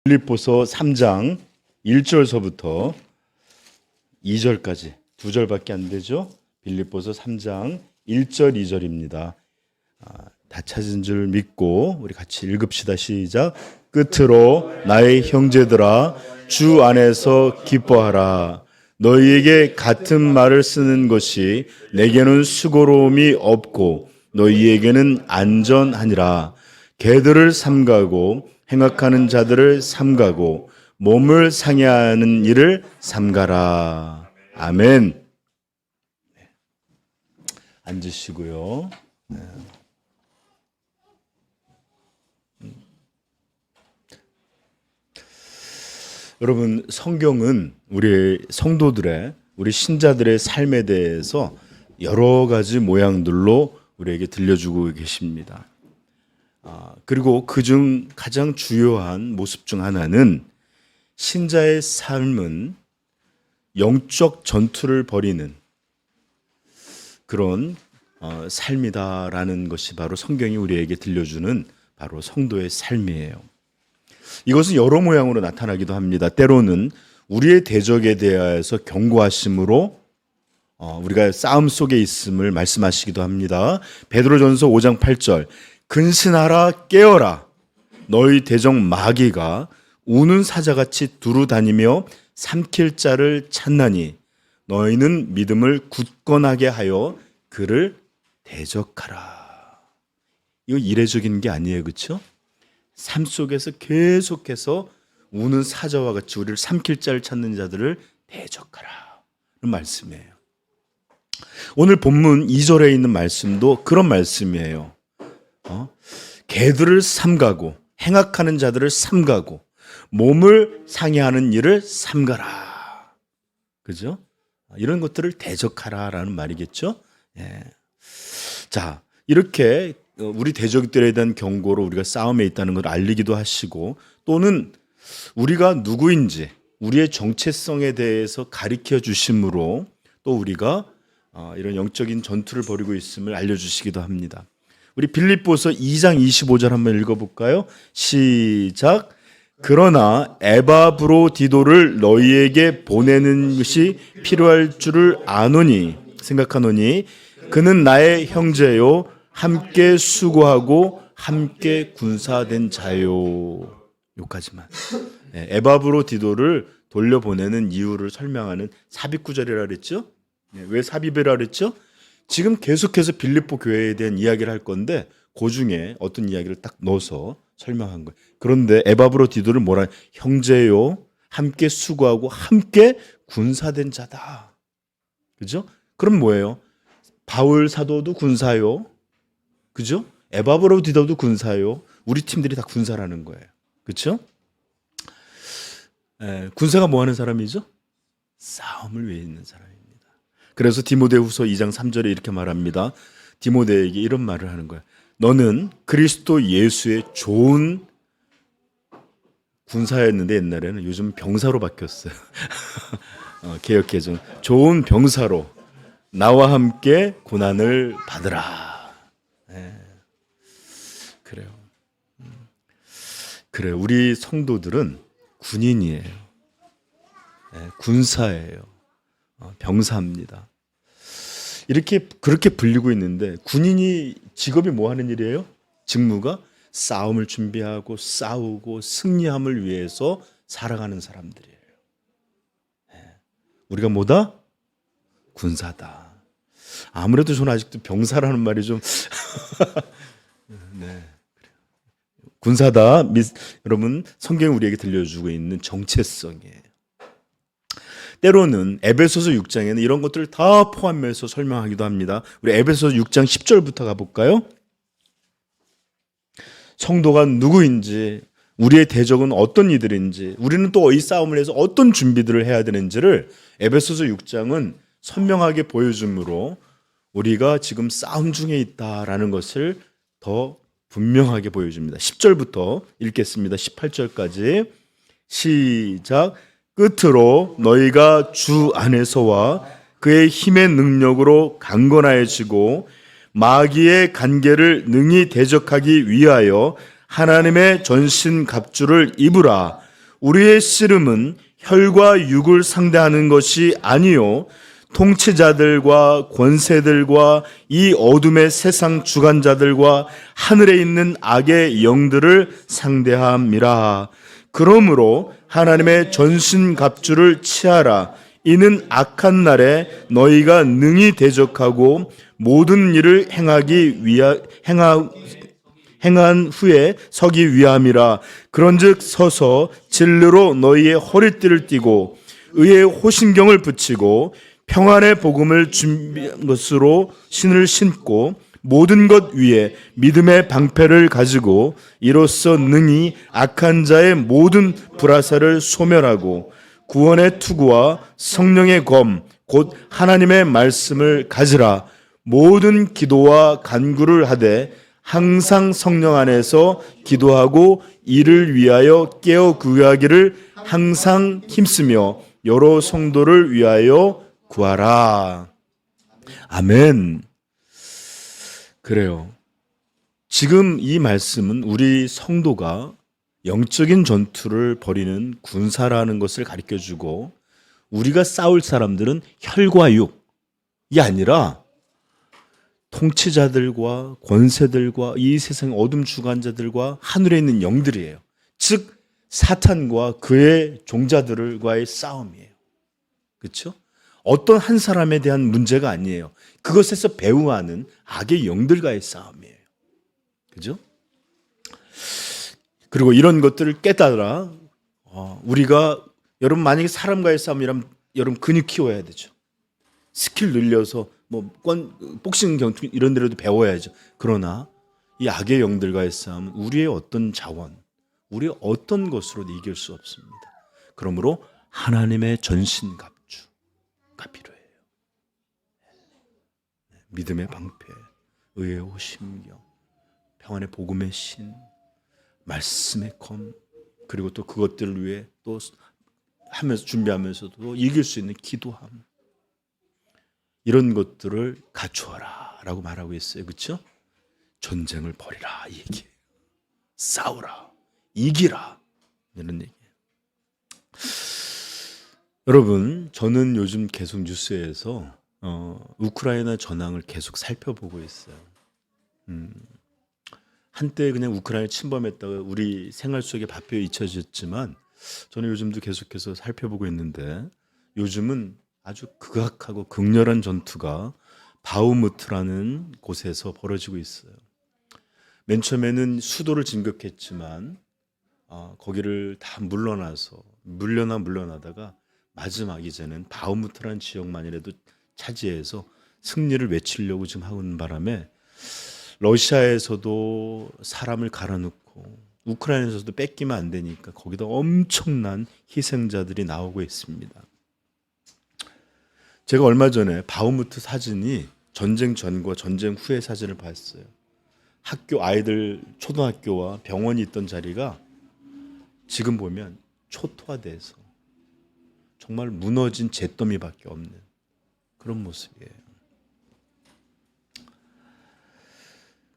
빌립보서 3장 1절서부터 2절까지 두 절밖에 안 되죠. 빌립보서 3장 1절 2절입니다. 다 찾은 줄 믿고 우리 같이 읽읍시다. 시작. 끝으로 나의 형제들아 주 안에서 기뻐하라. 너희에게 같은 말을 쓰는 것이 내게는 수고로움이 없고 너희에게는 안전하니라. 개들을 삼가고 행악하는 자들을 삼가고 몸을 상해하는 일을 삼가라. 아멘. 앉으시고요. 여러분, 성경은 우리 성도들의, 우리 신자들의 삶에 대해서 여러 가지 모양들로 우리에게 들려주고 계십니다. 그리고 그중 가장 주요한 모습 중 하나는 신자의 삶은 영적 전투를 벌이는 그런 삶이다라는 것이 바로 성경이 우리에게 들려주는 바로 성도의 삶이에요. 이것은 여러 모양으로 나타나기도 합니다. 때로는 우리의 대적에 대하여서 경고하심으로 우리가 싸움 속에 있음을 말씀하시기도 합니다. 베드로전서 5장 8절 근신하라 깨어라 너희 대적 마귀가 우는 사자같이 두루 다니며 삼킬 자를 찾나니 너희는 믿음을 굳건하게 하여 그를 대적하라. 이거 이례적인 게 아니에요, 그렇죠? 삶 속에서 계속해서 우는 사자와 같이 우리를 삼킬 자를 찾는 자들을 대적하라 는 말씀이에요. 오늘 본문 2절에 있는 말씀도 그런 말씀이에요. 개들을 삼가고 행악하는 자들을 삼가고 몸을 상해하는 일을 삼가라. 그죠? 이런 것들을 대적하라라는 말이겠죠. 예. 자, 이렇게 우리 대적들에 대한 경고로 우리가 싸움에 있다는 걸 알리기도 하시고 또는 우리가 누구인지 우리의 정체성에 대해서 가르쳐 주심으로 또 우리가 이런 영적인 전투를 벌이고 있음을 알려주시기도 합니다. 우리 빌립보서 2장 25절 한번 읽어볼까요? 시작. 그러나 에바브로디도를 너희에게 보내는 것이 필요할 줄을 아노니 생각하노니 그는 나의 형제요 함께 수고하고 함께 군사된 자요. 여기까지만. 에바브로디도를 돌려보내는 이유를 설명하는 삽입구절이라 그랬죠? 왜 삽입이라 그랬죠? 지금 계속해서 빌립보 교회에 대한 이야기를 할 건데 그 중에 어떤 이야기를 딱 넣어서 설명한 거예요. 그런데 에바브로디도를 뭐라 형제요 함께 수고하고 함께 군사된 자다. 그죠? 그럼 뭐예요? 바울 사도도 군사요. 그죠? 에바브로디도도 군사요. 우리 팀들이 다 군사라는 거예요. 그렇죠? 군사가 뭐 하는 사람이죠? 싸움을 위해 있는 사람입니다. 그래서 디모데후서 2장 3절에 이렇게 말합니다. 디모데에게 이런 말을 하는 거야. 너는 그리스도 예수의 좋은 군사였는데 옛날에는 요즘 병사로 바뀌었어요. 개혁개정. 좋은 병사로 나와 함께 고난을 받으라. 그래요. 그래요. 우리 성도들은 군인이에요. 군사예요. 병사입니다. 이렇게 그렇게 불리고 있는데 군인이 직업이 뭐 하는 일이에요? 직무가 싸움을 준비하고 싸우고 승리함을 위해서 살아가는 사람들이에요. 우리가 뭐다? 군사다. 아무래도 저는 아직도 병사라는 말이 좀 네. 군사다. 여러분 성경이 우리에게 들려주고 있는 정체성이에요. 때로는 에베소서 6장에는 이런 것들을 다 포함해서 설명하기도 합니다. 우리 에베소서 6장 10절부터 가볼까요? 성도가 누구인지, 우리의 대적은 어떤 이들인지, 우리는 또 이 싸움을 해서 어떤 준비들을 해야 되는지를 에베소서 6장은 선명하게 보여주므로 우리가 지금 싸움 중에 있다라는 것을 더 분명하게 보여줍니다. 10절부터 읽겠습니다. 18절까지 시작. 끝으로 너희가 주 안에서와 그의 힘의 능력으로 강건하여지고 마귀의 간계를 능히 대적하기 위하여 하나님의 전신 갑주를 입으라. 우리의 씨름은 혈과 육을 상대하는 것이 아니요 통치자들과 권세들과 이 어둠의 세상 주관자들과 하늘에 있는 악의 영들을 상대함이라. 그러므로 하나님의 전신갑주를 취하라. 이는 악한 날에 너희가 능히 대적하고 모든 일을 행한 후에 서기 위함이라. 그런즉 서서 진리로 너희의 허리띠를 띠고 의의 호심경을 붙이고 평안의 복음을 준비한 것으로 신을 신고 모든 것 위에 믿음의 방패를 가지고 이로써 능히 악한 자의 모든 불화살을 소멸하고 구원의 투구와 성령의 검 곧 하나님의 말씀을 가지라. 모든 기도와 간구를 하되 항상 성령 안에서 기도하고 이를 위하여 깨어 구하기를 항상 힘쓰며 여러 성도를 위하여 구하라. 아멘. 그래요. 지금 이 말씀은 우리 성도가 영적인 전투를 벌이는 군사라는 것을 가르쳐주고 우리가 싸울 사람들은 혈과 육이 아니라 통치자들과 권세들과 이 세상의 어둠 주관자들과 하늘에 있는 영들이에요. 즉 사탄과 그의 종자들과의 싸움이에요. 그렇죠? 어떤 한 사람에 대한 문제가 아니에요. 그것에서 배후하는 악의 영들과의 싸움이에요. 그죠? 그리고 이런 것들을 깨달아 우리가 여러분 만약에 사람과의 싸움이라면 여러분 근육 키워야 되죠. 스킬 늘려서 복싱 경투 이런 데라도 배워야죠. 그러나 이 악의 영들과의 싸움은 우리의 어떤 자원, 우리의 어떤 것으로 이길 수 없습니다. 그러므로 하나님의 전신갑주가 필요해요. 믿음의 방패, 의의 호심경, 평안의 복음의 신, 말씀의 검, 그리고 또 그것들을 위해 또 하면서 준비하면서도 이길 수 있는 기도함, 이런 것들을 갖추어라 라고 말하고 있어요. 그렇죠? 전쟁을 벌이라 이 얘기예요. 싸우라, 이기라 이런 얘기예요. 여러분, 저는 요즘 계속 뉴스에서 우크라이나 전황을 계속 살펴보고 있어요. 한때 그냥 우크라이나 침범했다가 우리 생활 속에 바뀌어 잊혀졌지만 저는 요즘도 계속해서 살펴보고 있는데 요즘은 아주 극악하고 극렬한 전투가 바흐무트라는 곳에서 벌어지고 있어요. 맨 처음에는 수도를 진격했지만 거기를 다 물러나다가 마지막 이제는 바흐무트라는 지역만이라도 차지해서 승리를 외치려고 지금 하는 바람에 러시아에서도 사람을 갈아넣고 우크라이나에서도 뺏기면 안 되니까 거기다 엄청난 희생자들이 나오고 있습니다. 제가 얼마 전에 바흐무트 사진이 전쟁 전과 전쟁 후의 사진을 봤어요. 학교 아이들 초등학교와 병원이 있던 자리가 지금 보면 초토화돼서 정말 무너진 잿더미밖에 없는 그런 모습이에요.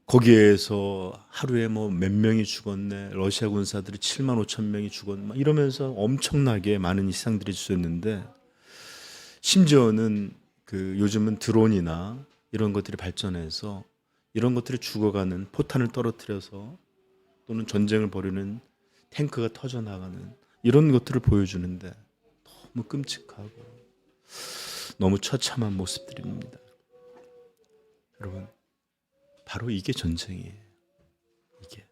거기에서 하루에 몇 명이 죽었네, 러시아 군사들이 7만 5천 명이 죽었네 이러면서 엄청나게 많은 희생들이 있었는데 심지어는 요즘은 드론이나 이런 것들이 발전해서 이런 것들이 죽어가는 포탄을 떨어뜨려서 또는 전쟁을 벌이는 탱크가 터져나가는 이런 것들을 보여주는데 너무 끔찍하고 너무 처참한 모습들입니다. 여러분, 바로 이게 전쟁이에요. 이게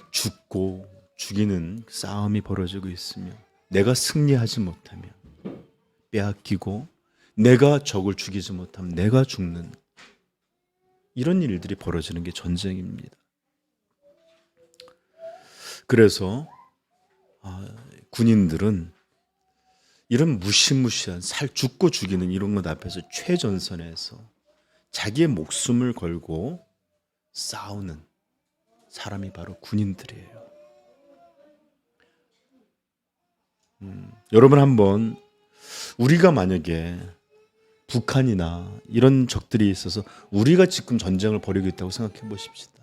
죽고 죽이는 싸움이 벌어지고 있으며 내가 승리하지 못하면 빼앗기고 내가 적을 죽이지 못하면 내가 죽는 이런 일들이 벌어지는 게 전쟁입니다. 그래서 군인들은 이런 무시무시한 죽고 죽이는 이런 것 앞에서 최전선에서 자기의 목숨을 걸고 싸우는 사람이 바로 군인들이에요. 여러분 한번 우리가 만약에 북한이나 이런 적들이 있어서 우리가 지금 전쟁을 벌이고 있다고 생각해 보십시다.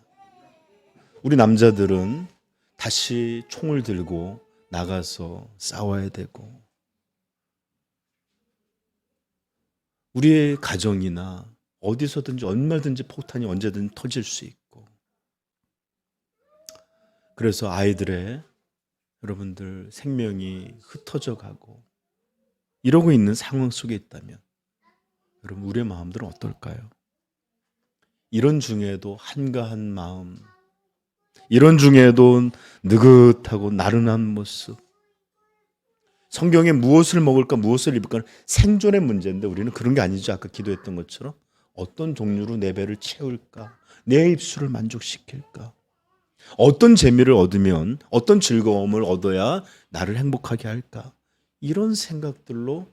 우리 남자들은 다시 총을 들고 나가서 싸워야 되고, 우리의 가정이나 어디서든지 얼마든지 폭탄이 언제든 터질 수 있고, 그래서 아이들의 여러분들 생명이 흩어져 가고 이러고 있는 상황 속에 있다면 여러분, 우리의 마음들은 어떨까요? 이런 중에도 한가한 마음, 이런 중에도 느긋하고 나른한 모습, 성경에 무엇을 먹을까 무엇을 입을까는 생존의 문제인데 우리는 그런 게 아니죠. 아까 기도했던 것처럼 어떤 종류로 내 배를 채울까, 내 입술을 만족시킬까, 어떤 재미를 얻으면, 어떤 즐거움을 얻어야 나를 행복하게 할까, 이런 생각들로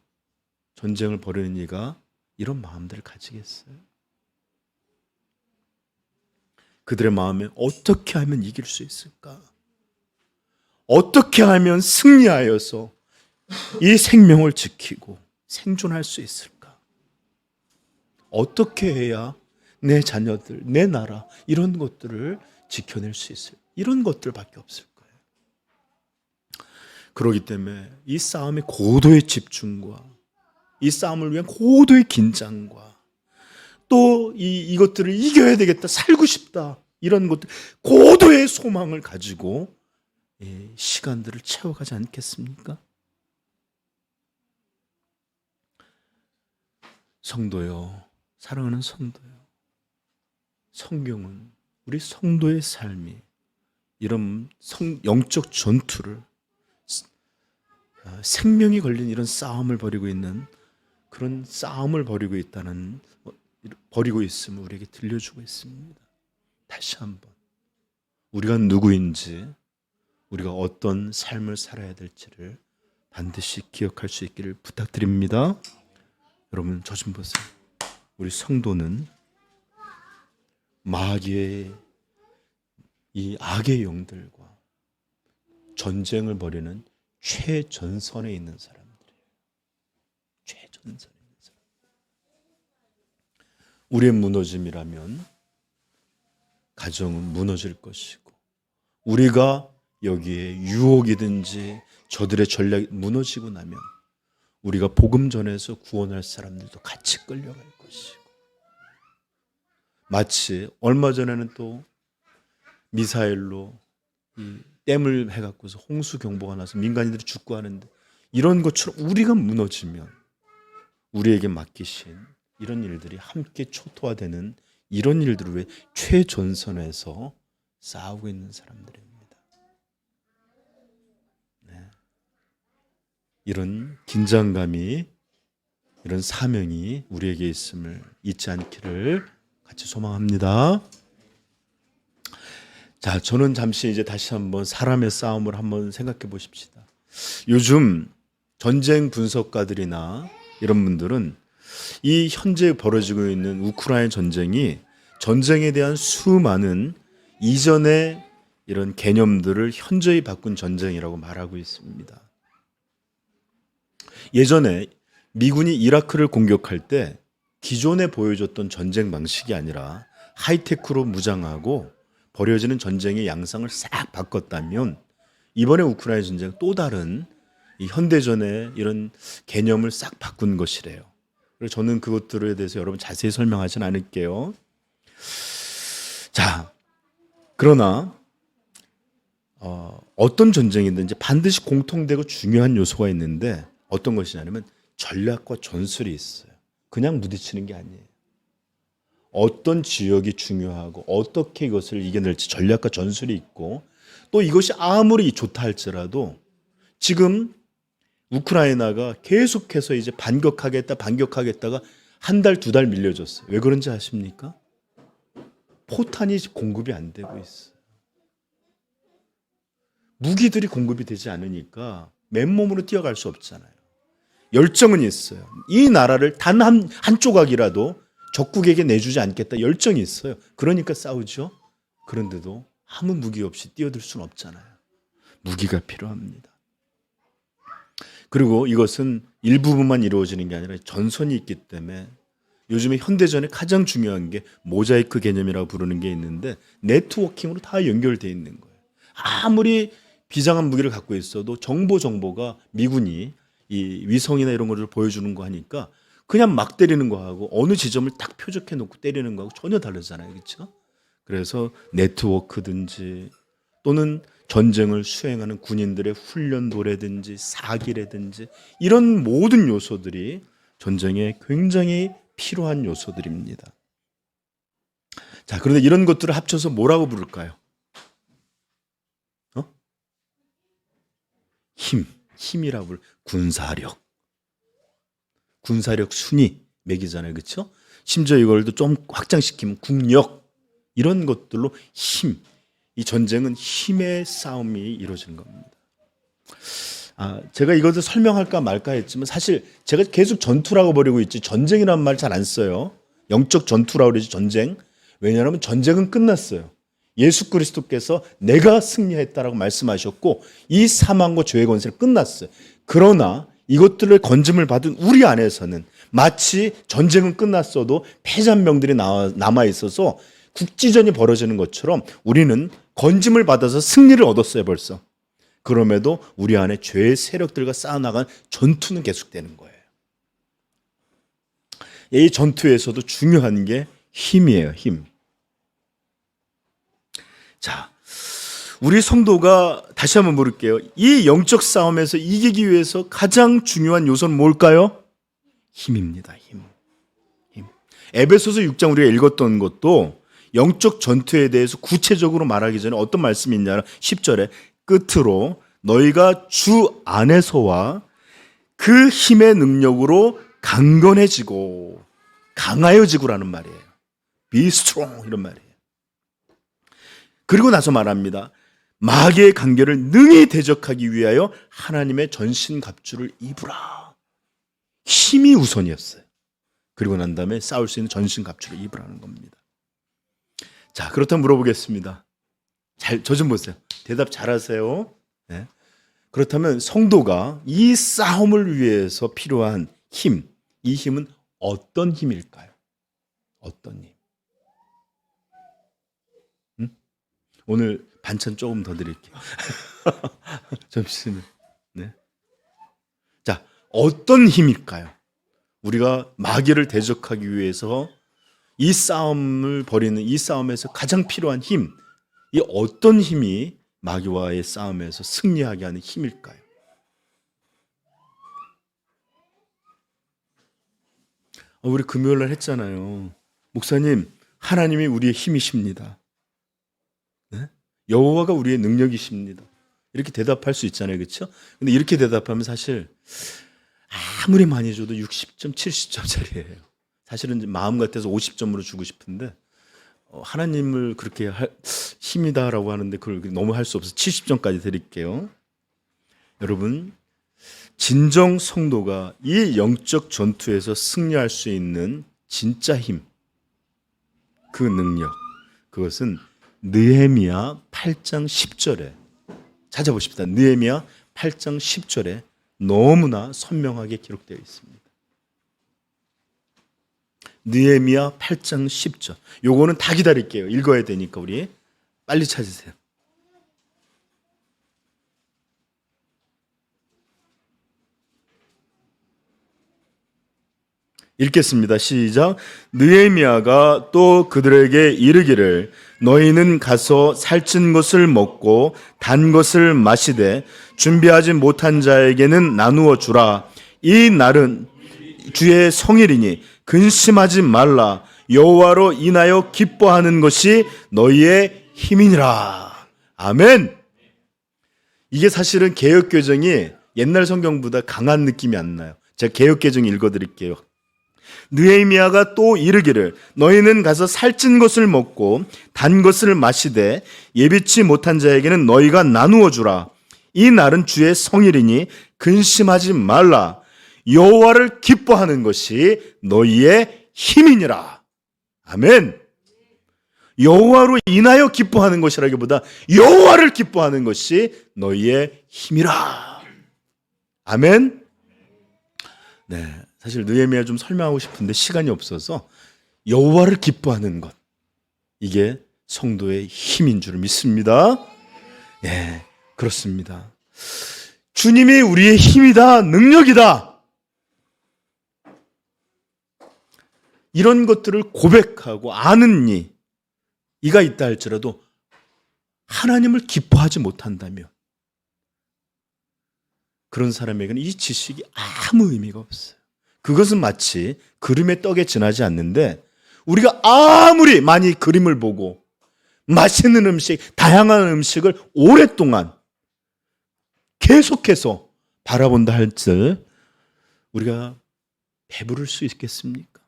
전쟁을 벌이는 이가 이런 마음들을 가지겠어요? 그들의 마음에 어떻게 하면 이길 수 있을까? 어떻게 하면 승리하여서 이 생명을 지키고 생존할 수 있을까? 어떻게 해야 내 자녀들, 내 나라 이런 것들을 지켜낼 수 있을까? 이런 것들밖에 없을 거예요. 그렇기 때문에 이 싸움의 고도의 집중과 이 싸움을 위한 고도의 긴장과 또 이것들을 이겨야 되겠다, 살고 싶다, 이런 것들, 고도의 소망을 가지고 시간들을 채워가지 않겠습니까? 성도요, 사랑하는 성도요, 성경은 우리 성도의 삶이 이런 영적 전투를, 생명이 걸린 이런 싸움을 벌이고 있는, 그런 싸움을 벌이고 있다는, 벌이고 있음을 우리에게 들려주고 있습니다. 다시 한번 우리가 누구인지, 우리가 어떤 삶을 살아야 될지를 반드시 기억할 수 있기를 부탁드립니다. 여러분, 저 좀 보세요. 우리 성도는 마귀의 이 악의 영들과 전쟁을 벌이는 최전선에 있는 사람들이에요. 최전선에 있는 사람. 우리의 무너짐이라면 가정은 무너질 것이고, 우리가 여기에 유혹이든지 저들의 전략이 무너지고 나면 우리가 복음 전해서 구원할 사람들도 같이 끌려갈 것이고, 마치 얼마 전에는 또 미사일로 댐을 해갖고서 홍수 경보가 나서 민간인들이 죽고 하는데, 이런 것처럼 우리가 무너지면 우리에게 맡기신 이런 일들이 함께 초토화되는 이런 일들을 위해 최전선에서 싸우고 있는 사람들입니다. 네. 이런 긴장감이, 이런 사명이 우리에게 있음을 잊지 않기를 같이 소망합니다. 자, 저는 잠시 이제 다시 한번 사람의 싸움을 한번 생각해 보십시다. 요즘 전쟁 분석가들이나 이런 분들은 이 현재 벌어지고 있는 우크라이나 전쟁이 전쟁에 대한 수많은 이전의 이런 개념들을 현저히 바꾼 전쟁이라고 말하고 있습니다. 예전에 미군이 이라크를 공격할 때 기존에 보여줬던 전쟁 방식이 아니라 하이테크로 무장하고 벌어지는 전쟁의 양상을 싹 바꿨다면, 이번에 우크라이나 전쟁은 또 다른 이 현대전의 이런 개념을 싹 바꾼 것이래요. 그래서 저는 그것들에 대해서 여러분 자세히 설명하진 않을게요. 자, 그러나 어떤 전쟁이든지 반드시 공통되고 중요한 요소가 있는데 어떤 것이냐면 전략과 전술이 있어요. 그냥 부딪히는 게 아니에요. 어떤 지역이 중요하고 어떻게 이것을 이겨낼지 전략과 전술이 있고, 또 이것이 아무리 좋다 할지라도 지금 우크라이나가 계속해서 이제 반격하겠다가 한 달, 두 달 밀려졌어요. 왜 그런지 아십니까? 포탄이 공급이 안 되고 있어요. 무기들이 공급이 되지 않으니까 맨몸으로 뛰어갈 수 없잖아요. 열정은 있어요. 이 나라를 단 한 조각이라도 적국에게 내주지 않겠다 열정이 있어요. 그러니까 싸우죠. 그런데도 아무 무기 없이 뛰어들 수는 없잖아요. 무기가 필요합니다. 그리고 이것은 일부분만 이루어지는 게 아니라 전선이 있기 때문에 요즘에 현대전에 가장 중요한 게 모자이크 개념이라고 부르는 게 있는데, 네트워킹으로 다 연결되어 있는 거예요. 아무리 비장한 무기를 갖고 있어도 정보가 미군이 이 위성이나 이런 거를 보여주는 거 하니까 그냥 막 때리는 거하고 어느 지점을 딱 표적해 놓고 때리는 거하고 전혀 다르잖아요. 그렇죠? 그래서 네트워크든지 또는 전쟁을 수행하는 군인들의 훈련도라든지 사기라든지 이런 모든 요소들이 전쟁에 굉장히 필요한 요소들입니다. 자, 그런데 이런 것들을 합쳐서 뭐라고 부를까요? 힘이라고 부를 군사력 순위 매기잖아요. 그렇죠? 심지어 이걸도 좀 확장시키면 국력 이런 것들로 힘. 이 전쟁은 힘의 싸움이 이루어지는 겁니다. 제가 이것을 설명할까 말까 했지만 사실 제가 계속 전투라고 버리고 있지 전쟁이라는 말 잘 안 써요. 영적 전투라고 그러지 전쟁. 왜냐하면 전쟁은 끝났어요. 예수 그리스도께서 내가 승리했다라고 말씀하셨고 이 사망과 죄의 권세는 끝났어요. 그러나 이것들을 건짐을 받은 우리 안에서는 마치 전쟁은 끝났어도 패잔병들이 남아 있어서 국지전이 벌어지는 것처럼 우리는 건짐을 받아서 승리를 얻었어요 벌써. 그럼에도 우리 안에 죄의 세력들과 쌓아나간 전투는 계속되는 거예요. 이 전투에서도 중요한 게 힘이에요. 힘. 자, 우리 성도가 다시 한번 물을게요. 이 영적 싸움에서 이기기 위해서 가장 중요한 요소는 뭘까요? 힘입니다. 힘. 에베소서 6장 우리가 읽었던 것도 영적 전투에 대해서 구체적으로 말하기 전에 어떤 말씀이 있냐면 10절에 끝으로 너희가 주 안에서와 그 힘의 능력으로 강건해지고 강하여지고라는 말이에요. Be strong 이런 말이에요. 그리고 나서 말합니다. 마귀의 관계를 능히 대적하기 위하여 하나님의 전신갑주를 입으라. 힘이 우선이었어요. 그리고 난 다음에 싸울 수 있는 전신갑주를 입으라는 겁니다. 자, 그렇다면 물어보겠습니다. 저 좀 보세요. 대답 잘하세요. 네. 그렇다면 성도가 이 싸움을 위해서 필요한 힘, 이 힘은 어떤 힘일까요? 어떤 힘? 오늘 반찬 조금 더 드릴게요. 점심은. 네. 자, 어떤 힘일까요? 우리가 마귀를 대적하기 위해서 이 싸움을 벌이는 이 싸움에서 가장 필요한 힘, 이 어떤 힘이 마귀와의 싸움에서 승리하게 하는 힘일까요? 우리 금요일 날 했잖아요. 목사님, 하나님이 우리의 힘이십니다. 네? 여호와가 우리의 능력이십니다. 이렇게 대답할 수 있잖아요. 그렇죠? 근데 이렇게 대답하면 사실 아무리 많이 줘도 60점, 70점짜리예요. 사실은 마음 같아서 50점으로 주고 싶은데 하나님을 그렇게 힘이다라고 하는데 그걸 너무 할 수 없어서 70점까지 드릴게요. 여러분, 진정 성도가 이 영적 전투에서 승리할 수 있는 진짜 힘, 그 능력, 그것은 느헤미야 8장 10절에 찾아보십시다. 느헤미야 8장 10절에 너무나 선명하게 기록되어 있습니다. 느헤미야 8장 10절. 요거는 다 기다릴게요. 읽어야 되니까 우리 빨리 찾으세요. 읽겠습니다. 시작. 느헤미야가 또 그들에게 이르기를 너희는 가서 살찐 것을 먹고 단 것을 마시되 준비하지 못한 자에게는 나누어 주라. 이 날은 주의 성일이니 근심하지 말라. 여호와로 인하여 기뻐하는 것이 너희의 힘이니라. 아멘. 이게 사실은 개역개정이 옛날 성경보다 강한 느낌이 안 나요. 제가 개역개정 읽어드릴게요. 느헤미야가 또 이르기를 너희는 가서 살찐 것을 먹고 단 것을 마시되 예비치 못한 자에게는 너희가 나누어 주라. 이 날은 주의 성일이니 근심하지 말라. 여호와를 기뻐하는 것이 너희의 힘이니라. 아멘. 여호와로 인하여 기뻐하는 것이라기보다 여호와를 기뻐하는 것이 너희의 힘이라. 아멘. 네, 사실 느헤미야 좀 설명하고 싶은데 시간이 없어서 여호와를 기뻐하는 것, 이게 성도의 힘인 줄 믿습니다. 예, 그렇습니다. 주님이 우리의 힘이다, 능력이다. 이런 것들을 고백하고 아는 이가 있다 할지라도 하나님을 기뻐하지 못한다면 그런 사람에게는 이 지식이 아무 의미가 없어요. 그것은 마치 그림의 떡에 지나지 않는데 우리가 아무리 많이 그림을 보고 맛있는 음식, 다양한 음식을 오랫동안 계속해서 바라본다 할지 우리가 배부를 수 있겠습니까?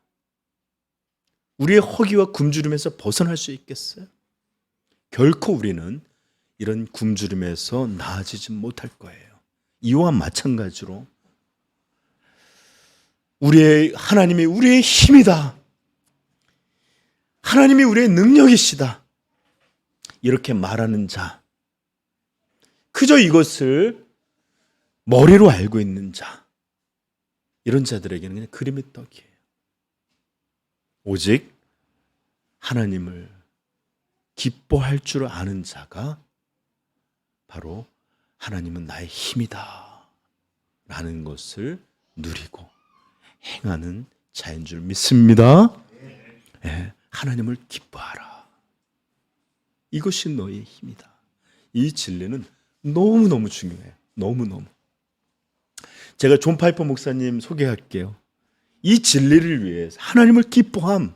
우리의 허기와 굶주림에서 벗어날 수 있겠어요? 결코 우리는 이런 굶주림에서 나아지지 못할 거예요. 이와 마찬가지로 하나님이 우리의 힘이다. 하나님이 우리의 능력이시다. 이렇게 말하는 자, 그저 이것을 머리로 알고 있는 자, 이런 자들에게는 그냥 그림의 떡이에요. 오직 하나님을 기뻐할 줄 아는 자가 바로 하나님은 나의 힘이다 라는 것을 누리고 행하는 자인 줄 믿습니다. 네, 하나님을 기뻐하라. 이것이 너의 힘이다. 이 진리는 너무너무 중요해요. 너무너무. 제가 존 파이퍼 목사님 소개할게요. 이 진리를 위해서 하나님을 기뻐함,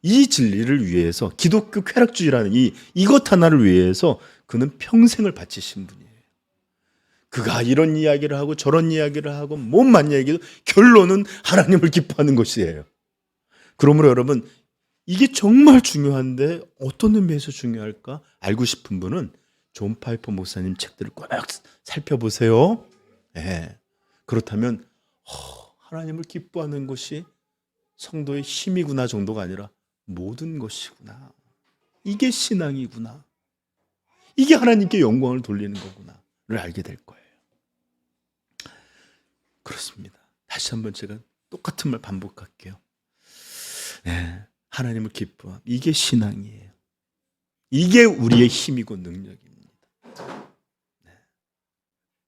이 진리를 위해서 기독교 쾌락주의라는 이것 하나를 위해서 그는 평생을 바치신 분이에요. 그가 이런 이야기를 하고 저런 이야기를 하고 못만 이야기도 결론은 하나님을 기뻐하는 것이에요. 그러므로 여러분, 이게 정말 중요한데 어떤 의미에서 중요할까? 알고 싶은 분은 존 파이퍼 목사님 책들을 꼭 살펴보세요. 네. 그렇다면 하나님을 기뻐하는 것이 성도의 힘이구나 정도가 아니라 모든 것이구나. 이게 신앙이구나. 이게 하나님께 영광을 돌리는 거구나를 알게 될 거예요. 그렇습니다. 다시 한번 제가 똑같은 말 반복할게요. 네, 하나님을 기뻐함. 이게 신앙이에요. 이게 우리의 힘이고 능력입니다. 네.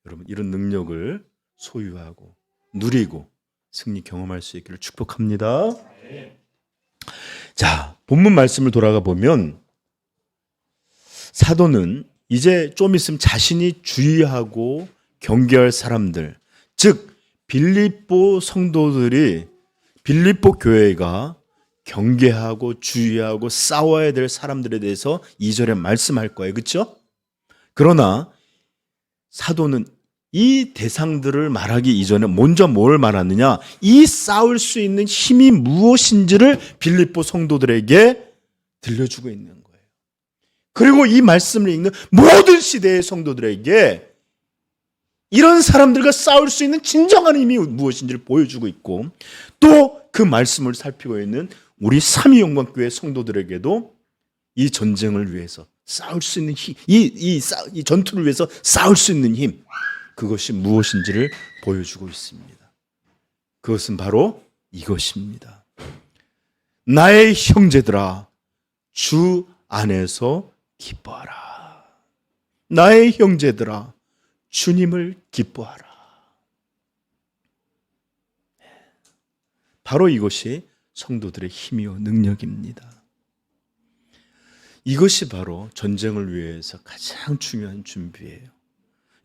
여러분, 이런 능력을 소유하고 누리고 승리 경험할 수 있기를 축복합니다. 자, 본문 말씀을 돌아가 보면 사도는 이제 좀 있으면 자신이 주의하고 경계할 사람들, 즉 빌립보 성도들이 빌립보 교회가 경계하고 주의하고 싸워야 될 사람들에 대해서 2절에 말씀할 거예요. 그렇죠? 그러나 사도는 이 대상들을 말하기 이전에 먼저 뭘 말하느냐? 이 싸울 수 있는 힘이 무엇인지를 빌립보 성도들에게 들려주고 있는 거예요. 그리고 이 말씀을 읽는 모든 시대의 성도들에게 이런 사람들과 싸울 수 있는 진정한 힘이 무엇인지를 보여주고 있고, 또 그 말씀을 살피고 있는 우리 삼위영광교회 성도들에게도 이 전쟁을 위해서 싸울 수 있는 힘, 이 전투를 위해서 싸울 수 있는 힘, 그것이 무엇인지를 보여주고 있습니다. 그것은 바로 이것입니다. 나의 형제들아, 주 안에서 기뻐하라. 나의 형제들아, 주님을 기뻐하라. 바로 이것이 성도들의 힘이요 능력입니다. 이것이 바로 전쟁을 위해서 가장 중요한 준비예요.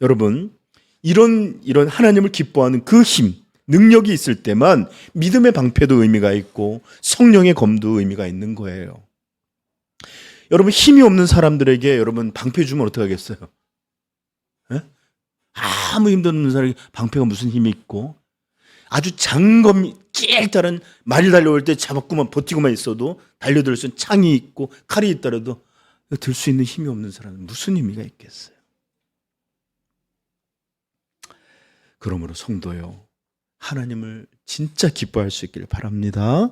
여러분, 이런 하나님을 기뻐하는 그 힘, 능력이 있을 때만 믿음의 방패도 의미가 있고 성령의 검도 의미가 있는 거예요. 여러분, 힘이 없는 사람들에게 여러분 방패 주면 어떡하겠어요? 에? 아무 힘도 없는 사람에게 방패가 무슨 힘이 있고, 아주 장검이 낄다란 말이 달려올 때 잡았고만 버티고만 있어도 달려들 수 있는 창이 있고 칼이 있더라도 들 수 있는 힘이 없는 사람은 무슨 의미가 있겠어요? 그러므로 성도요, 하나님을 진짜 기뻐할 수 있기를 바랍니다.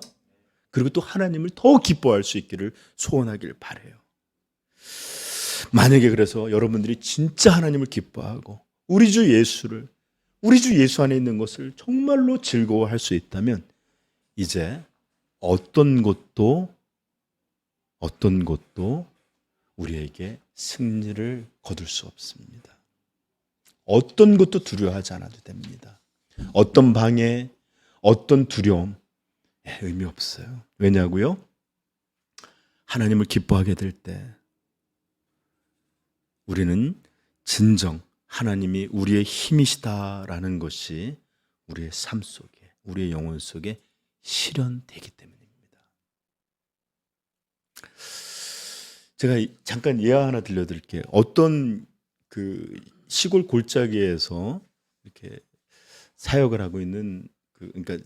그리고 또 하나님을 더 기뻐할 수 있기를 소원하기를 바라요. 만약에 그래서 여러분들이 진짜 하나님을 기뻐하고 우리 주 예수 안에 있는 것을 정말로 즐거워할 수 있다면 이제 어떤 것도 우리에게 승리를 거둘 수 없습니다. 어떤 것도 두려워하지 않아도 됩니다. 어떤 방해, 어떤 두려움 의미 없어요. 왜냐고요? 하나님을 기뻐하게 될 때 우리는 진정 하나님이 우리의 힘이시다라는 것이 우리의 삶 속에, 우리의 영혼 속에 실현되기 때문입니다. 제가 잠깐 예화 하나 들려드릴게요. 어떤 그 시골 골짜기에서 이렇게 사역을 하고 있는 그러니까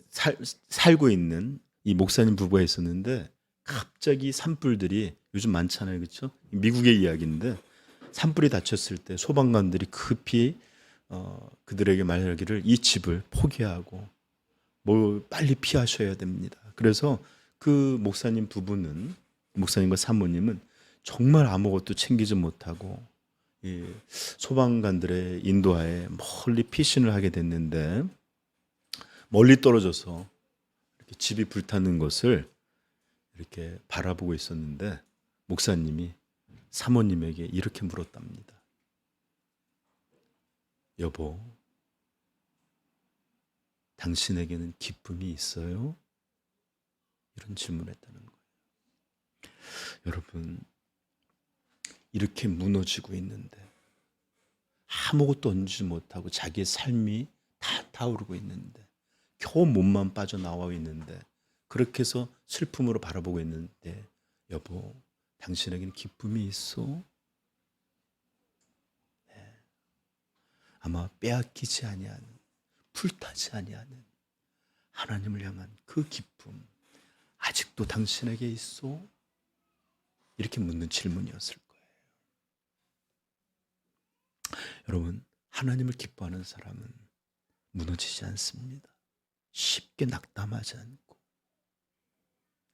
살고 있는 이 목사님 부부가 있었는데 갑자기 산불들이 요즘 많잖아요, 그렇죠? 미국의 이야기인데 산불이 닥쳤을 때 소방관들이 급히 그들에게 말하기를 이 집을 포기하고 뭐 빨리 피하셔야 됩니다. 그래서 그 목사님 부부는 목사님과 사모님은 정말 아무것도 챙기지 못하고 이 소방관들의 인도하에 멀리 피신을 하게 됐는데 멀리 떨어져서 이렇게 집이 불타는 것을 이렇게 바라보고 있었는데 목사님이 사모님에게 이렇게 물었답니다. 여보, 당신에게는 기쁨이 있어요? 이런 질문했다는 거예요. 여러분, 이렇게 무너지고 있는데 아무것도 얹지 못하고 자기의 삶이 다 타오르고 있는데 겨우 몸만 빠져나와 있는데 그렇게 해서 슬픔으로 바라보고 있는데 여보, 당신에게는 기쁨이 있어? 네. 아마 빼앗기지 아니하는, 불타지 아니하는 하나님을 향한 그 기쁨 아직도 당신에게 있어? 이렇게 묻는 질문이었을 거예요. 여러분, 하나님을 기뻐하는 사람은 무너지지 않습니다. 쉽게 낙담하지 않고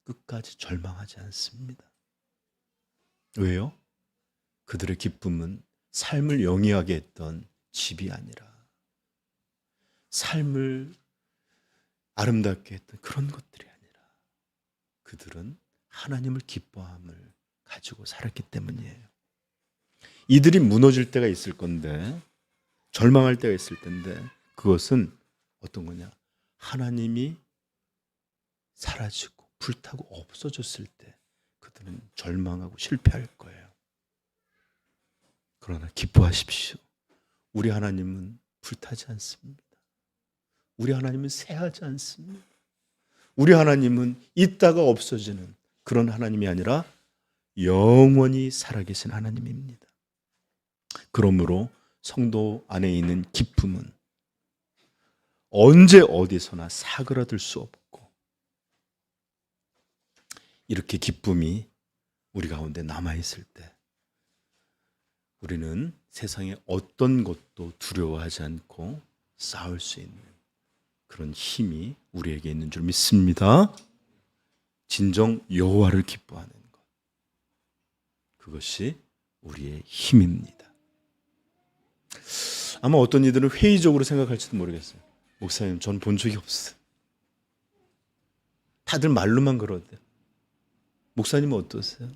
끝까지 절망하지 않습니다. 왜요? 그들의 기쁨은 삶을 영위하게 했던 집이 아니라 삶을 아름답게 했던 그런 것들이 아니라 그들은 하나님을 기뻐함을 가지고 살았기 때문이에요. 이들이 무너질 때가 있을 건데 절망할 때가 있을 텐데 그것은 어떤 거냐? 하나님이 사라지고 불타고 없어졌을 때 그들은 절망하고 실패할 거예요. 그러나 기뻐하십시오. 우리 하나님은 불타지 않습니다. 우리 하나님은 쇠하지 않습니다. 우리 하나님은 있다가 없어지는 그런 하나님이 아니라 영원히 살아계신 하나님입니다. 그러므로 성도 안에 있는 기쁨은 언제 어디서나 사그라들 수 없고 이렇게 기쁨이 우리 가운데 남아있을 때 우리는 세상의 어떤 것도 두려워하지 않고 싸울 수 있는 그런 힘이 우리에게 있는 줄 믿습니다. 진정 여호와를 기뻐하는 것, 그것이 우리의 힘입니다. 아마 어떤 이들은 회의적으로 생각할지도 모르겠어요. 목사님, 전 본 적이 없어요. 다들 말로만 그러대요. 목사님은 어떠세요?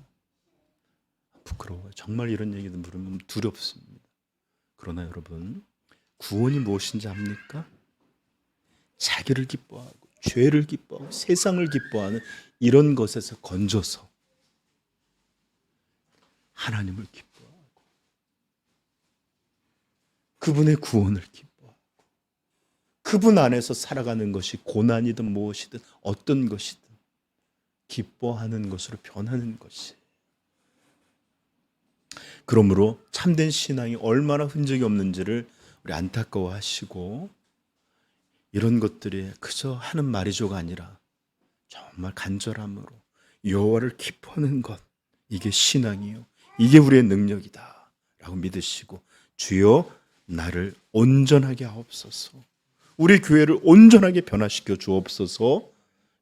부끄러워요. 정말 이런 얘기들 물으면 두렵습니다. 그러나 여러분, 구원이 무엇인지 압니까? 자기를 기뻐하고 죄를 기뻐하고 세상을 기뻐하는 이런 것에서 건져서 하나님을 기뻐하고 그분의 구원을 기뻐하고 그분 안에서 살아가는 것이 고난이든 무엇이든 어떤 것이든 기뻐하는 것으로 변하는 것이. 그러므로 참된 신앙이 얼마나 흔적이 없는지를 우리 안타까워하시고 이런 것들이 그저 하는 말이죠가 아니라 정말 간절함으로 여호와를 기뻐하는 것, 이게 신앙이요, 이게 우리의 능력이다 라고 믿으시고 주여 나를 온전하게 하옵소서, 우리 교회를 온전하게 변화시켜 주옵소서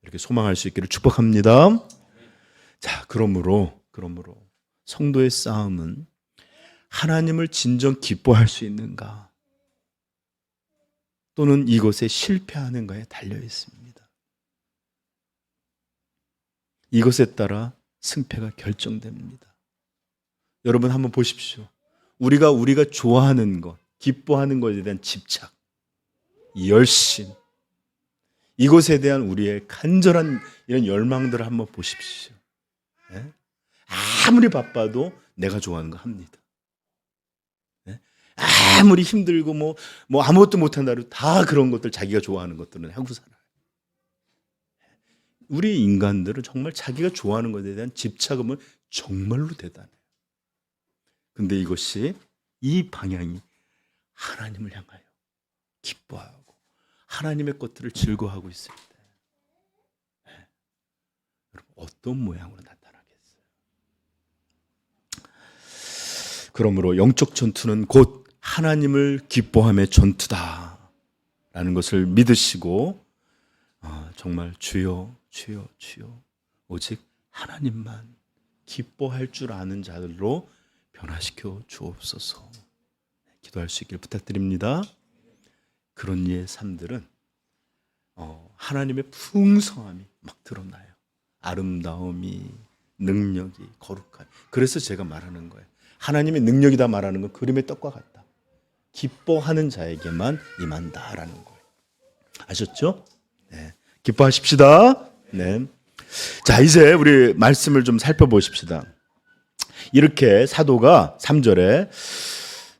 이렇게 소망할 수 있기를 축복합니다. 자, 그러므로 성도의 싸움은 하나님을 진정 기뻐할 수 있는가 또는 이것에 실패하는가에 달려 있습니다. 이것에 따라 승패가 결정됩니다. 여러분 한번 보십시오. 우리가 좋아하는 것, 기뻐하는 것에 대한 집착, 열심, 이것에 대한 우리의 간절한 이런 열망들을 한번 보십시오. 네? 아무리 바빠도 내가 좋아하는 거 합니다. 네? 아무리 힘들고 뭐 아무것도 못한 날도 다 그런 것들, 자기가 좋아하는 것들은 하고 살아요. 우리 인간들은 정말 자기가 좋아하는 것에 대한 집착은 정말로 대단해요. 근데 이것이, 이 방향이 하나님을 향하여 기뻐하고 하나님의 것들을 즐거워하고 있을 때, 네. 여러분 어떤 모양으로 나타나겠어요? 그러므로 영적 전투는 곧 하나님을 기뻐함의 전투다라는 것을 믿으시고, 정말 주여 주여 주여 오직 하나님만 기뻐할 줄 아는 자들로 변화시켜 주옵소서. 기도할 수 있길 부탁드립니다. 그런 이의 삶들은 하나님의 풍성함이 막 드러나요. 아름다움이, 능력이, 거룩함이. 그래서 제가 말하는 거예요. 하나님의 능력이다 말하는 건 그림의 떡과 같다. 기뻐하는 자에게만 임한다라는 거예요. 아셨죠? 네. 기뻐하십시다. 네. 자, 이제 우리 말씀을 좀 살펴보십시다. 이렇게 사도가 3절에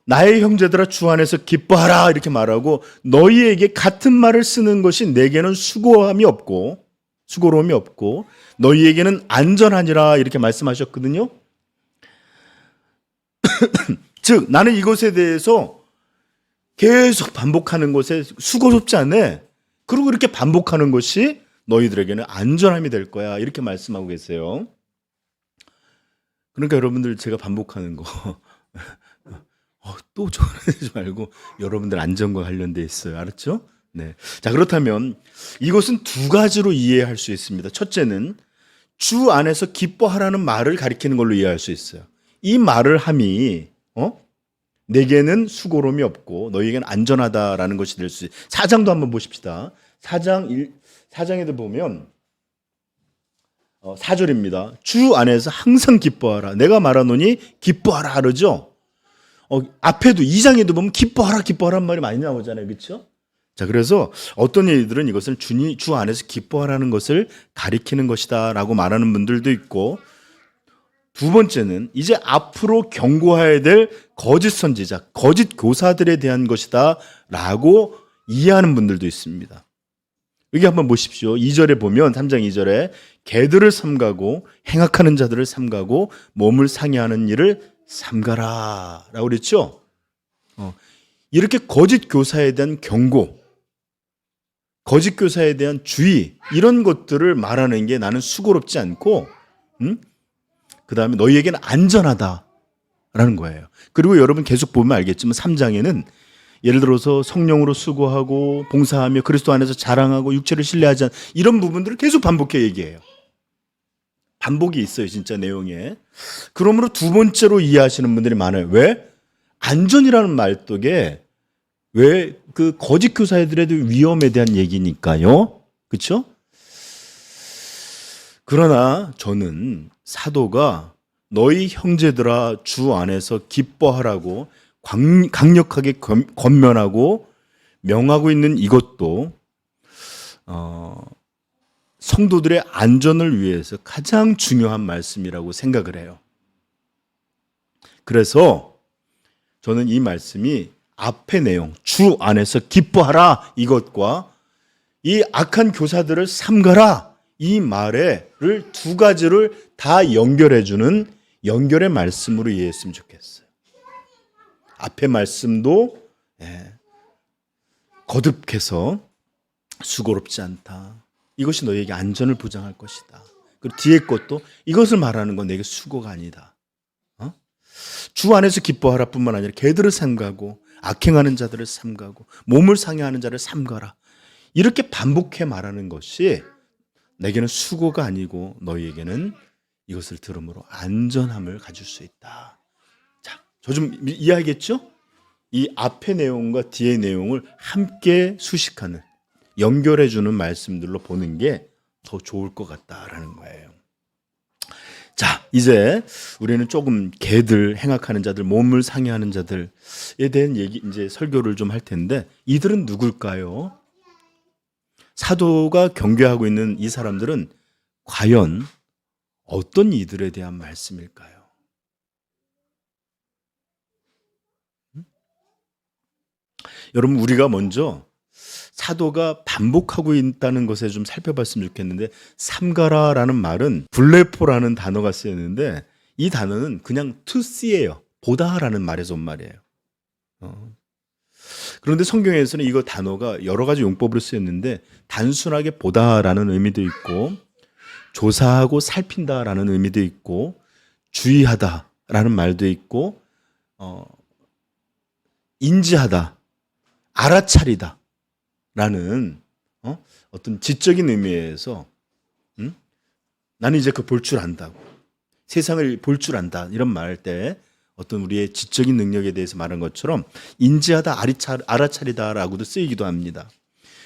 나의 형제들아 주 안에서 기뻐하라 이렇게 말하고, 너희에게 같은 말을 쓰는 것이 내게는 수고로움이 없고 너희에게는 안전하니라 이렇게 말씀하셨거든요. 즉 나는 이것에 대해서 계속 반복하는 것에 수고롭지 않네. 그리고 이렇게 반복하는 것이 너희들에게는 안전함이 될 거야 이렇게 말씀하고 계세요. 그러니까 여러분들, 제가 반복하는 거 또 전하지 말고 여러분들 안전과 관련돼 있어요. 알았죠? 네. 자, 그렇다면 이것은 두 가지로 이해할 수 있습니다. 첫째는 주 안에서 기뻐하라는 말을 가리키는 걸로 이해할 수 있어요. 이 말을 함이 내게는 수고로움이 없고 너희에게는 안전하다라는 것이 될 수 있어요. 4장도 한번 보십시다. 4장에도 보면 4절입니다. 주 안에서 항상 기뻐하라. 내가 말하노니 기뻐하라 그러죠. 앞에도 2장에도 보면 기뻐하라는 말이 많이 나오잖아요. 그렇죠? 자, 그래서 어떤 이들은 이것을 주 안에서 기뻐하라는 것을 가리키는 것이다라고 말하는 분들도 있고, 두 번째는 이제 앞으로 경고해야 될 거짓 선지자, 거짓 교사들에 대한 것이다라고 이해하는 분들도 있습니다. 여기 한번 보십시오. 2절에 보면 3장 2절에 개들을 삼가고 행악하는 자들을 삼가고 몸을 상해하는 일을 삼가라 라고 그랬죠. 이렇게 거짓 교사에 대한 경고, 거짓 교사에 대한 주의, 이런 것들을 말하는 게 나는 수고롭지 않고 그 다음에 너희에게는 안전하다라는 거예요. 그리고 여러분 계속 보면 알겠지만 3장에는 예를 들어서 성령으로 수고하고 봉사하며 그리스도 안에서 자랑하고 육체를 신뢰하지 않는 이런 부분들을 계속 반복해 얘기해요. 반복이 있어요, 진짜 내용에. 그러므로 두 번째로 이해하시는 분들이 많아요. 왜? 안전이라는 말뚝에 왜 그 거짓 교사들의 위험에 대한 얘기니까요. 그렇죠? 그러나 저는 사도가 너희 형제들아 주 안에서 기뻐하라고 강력하게 권면하고 명하고 있는 이것도 성도들의 안전을 위해서 가장 중요한 말씀이라고 생각을 해요. 그래서 저는 이 말씀이 앞의 내용, 주 안에서 기뻐하라 이것과 이 악한 교사들을 삼가라 이 말을 두 가지를 다 연결해주는 연결의 말씀으로 이해했으면 좋겠어요. 앞의 말씀도 거듭해서 수고롭지 않다. 이것이 너에게 안전을 보장할 것이다. 그리고 뒤에 것도 이것을 말하는 건 내게 수고가 아니다. 주 안에서 기뻐하라 뿐만 아니라 개들을 삼가고 악행하는 자들을 삼가고 몸을 상해하는 자를 삼가라. 이렇게 반복해 말하는 것이 내게는 수고가 아니고 너희에게는 이것을 들음으로 안전함을 가질 수 있다. 자, 저 좀 이해하겠죠? 이 앞의 내용과 뒤의 내용을 함께 수식하는, 연결해주는 말씀들로 보는 게 더 좋을 것 같다라는 거예요. 자, 이제 우리는 조금 개들, 행악하는 자들, 몸을 상해하는 자들에 대한 얘기, 이제 설교를 좀 할 텐데, 이들은 누굴까요? 사도가 경계하고 있는 이 사람들은 과연 어떤 이들에 대한 말씀일까요? 여러분, 우리가 먼저 사도가 반복하고 있다는 것에 좀 살펴봤으면 좋겠는데, 삼가라라는 말은 블레포라는 단어가 쓰였는데, 이 단어는 그냥 to see예요. 보다라는 말에서 온 말이에요. 그런데 성경에서는 이거 단어가 여러 가지 용법으로 쓰였는데, 단순하게 보다라는 의미도 있고, 조사하고 살핀다라는 의미도 있고, 주의하다라는 말도 있고, 인지하다, 알아차리다 라는 어떤 지적인 의미에서 나는 이제 그 볼 줄 안다고, 세상을 볼 줄 안다, 이런 말 할 때 어떤 우리의 지적인 능력에 대해서 말한 것처럼 인지하다, 알아차리다라고도 쓰이기도 합니다.